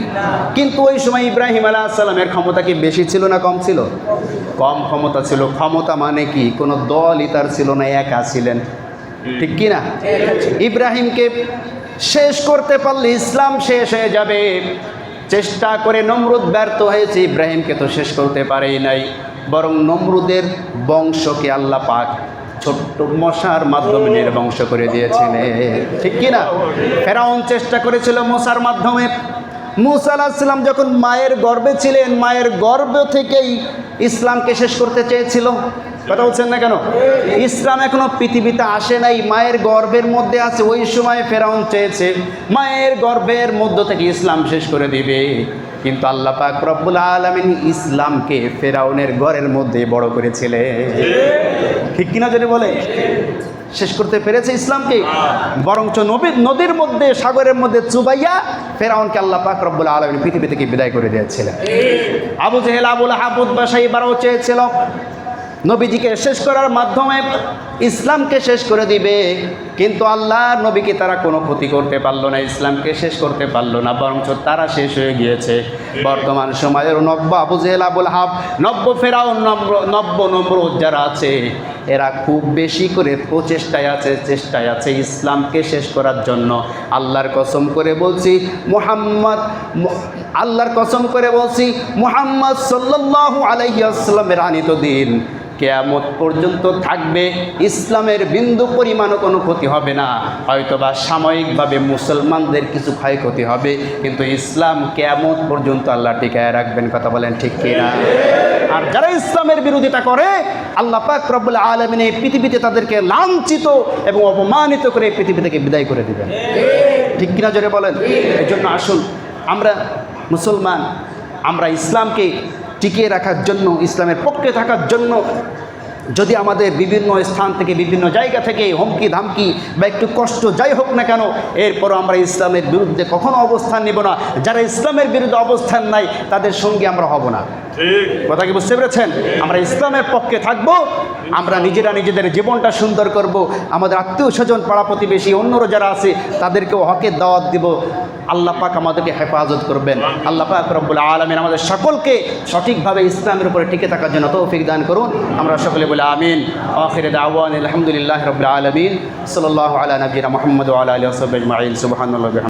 কিন্তু ওই সময় ইব্রাহিম আলাইহিস সালামের ক্ষমতা কি বেশি ছিল না কম ছিল? কম ক্ষমতা ছিল। ক্ষমতা মানে কি? কোনো দলই তার ছিল না, একা ছিলেন, ঠিক কি না? ইব্রাহিমকে শেষ করতে পারলে ইসলাম শেষ হয়ে যাবে। চেষ্টা করে নমরুদ ব্যর্থ হয়েছে, ইব্রাহিমকে তো শেষ করতে পারেই নাই, বরং নমরুদের বংশকে আল্লাহ পাক ছোট্ট মশার মাধ্যমে নির্বংশ করে দিয়েছিলেন, ঠিক কি না? ফেরাউন চেষ্টা করেছিল মশার মাধ্যমে। মূসা আলাইহিস সালাম যখন মায়ের গর্ভে ছিলেন, মায়ের গর্ভ থেকেই ইসলামকে শেষ করতে চেয়েছিল। কথা বলছেন না কেন? ইসলাম এখনো পৃথিবীতে আসে নাই, মায়ের গর্ভের মধ্যে আছে। ওই সময় ফেরাউন চেয়েছে মায়ের গর্ভের মধ্য থেকে ইসলাম শেষ করে দিবে, কিন্তু আল্লাহ পাক রব্বুল আলামিন ইসলামকে ফেরাউনের ঘরের মধ্যে বড় করেছিলেন, ঠিক কিনা যদি বলে? শেষ করতে পেরেছে ইসলামকে, বরঞ্চ নদীর মধ্যে, সাগরের মধ্যে চুবাইয়া ফেরাউনকে আল্লাহ পাক রব্বুল আলামিন পৃথিবী থেকে বিদায় করে দিয়েছিলেন। আবু জেহেল, আবুল আহাব, উতবা, সাইবারাও চেয়েছিল নবীজিকে শেষ করার মাধ্যমে ইসলামকে শেষ করে দিবে, কিন্তু আল্লাহর নবীকে তারা কোনো ক্ষতি করতে পারলো না, ইসলামকে শেষ করতে পারলো না, বরঞ্চ তারা শেষ হয়ে গিয়েছে। বর্তমান সময়ের নব্য আবু জেহেল, আবুল আহাব, নব্য ফেরাউন, নব্য নমরুদ যারা আছে, এরা খুব বেশি করে প্রচেষ্টায় আছে, চেষ্টায় আছে ইসলামকে শেষ করার জন্য। আল্লাহর কসম করে বলছি, আল্লাহর কসম করে বলছি, মুহাম্মদ সাল্লাল্লাহু আলাইহি ওয়াসাল্লামের আনিত দিন কিয়ামত পর্যন্ত থাকবে। ইসলামের বিন্দু পরিমাণও কোনো ক্ষতি হবে না, হয়তোবা সাময়িকভাবে মুসলমানদের কিছু ক্ষয়ক্ষতি হবে, কিন্তু ইসলাম কিয়ামত পর্যন্ত আল্লাহ টিকায় রাখবেন। কথা বলেন ঠিক কিনা? আর যারা ইসলামের বিরোধিতা করে, আল্লাহ পাক রব্বুল আলামিন এই পৃথিবীতে তাদেরকে লাঞ্ছিত এবং অপমানিত করে পৃথিবী থেকে বিদায় করে দিবেন, ঠিক কিনা জোরে বলেন? এই জন্য আসুন আমরা মুসলমান, আমরা ইসলামকে টিকিয়ে রাখার জন্য, ইসলামের পক্ষে থাকার জন্য, যদি আমাদের বিভিন্ন স্থান থেকে, বিভিন্ন জায়গা থেকে হুমকি ধামকি বা একটু কষ্ট যাই হোক না কেন, এরপরও আমরা ইসলামের বিরুদ্ধে কখনো অবস্থান নেব না। যারা ইসলামের বিরুদ্ধে অবস্থান নাই তাদের সঙ্গে আমরা হব না। কথা কি বুঝতে পেরেছেন? আমরা ইসলামের পক্ষে থাকব, আমরা নিজেরা নিজেদের জীবনটা সুন্দর করব, আমাদের আত্মীয় স্বজন পাড়া প্রতিবেশী অন্যরা যারা আছে তাদেরকেও হকের দাওয়াত দিব। আল্লাহ পাক আমাদেরকে হেফাজত করবেন। আল্লাহ পাক রব্বুল আলামিন আমাদের সকলকে সঠিকভাবে ইসলামের উপরে টিকে থাকার জন্য তৌফিক দান করুন। আমরা সকলে বলে আমিন। আখির দাওয়ান আলহামদুলিল্লাহ রাব্বিল আলামিন। সাল্লাল্লাহু আলা নবিয়িনা মুহাম্মদ ওয়া আলা আলিহি ওয়া সাহবিহি আজমাইন। সুবহানাল্লাহি।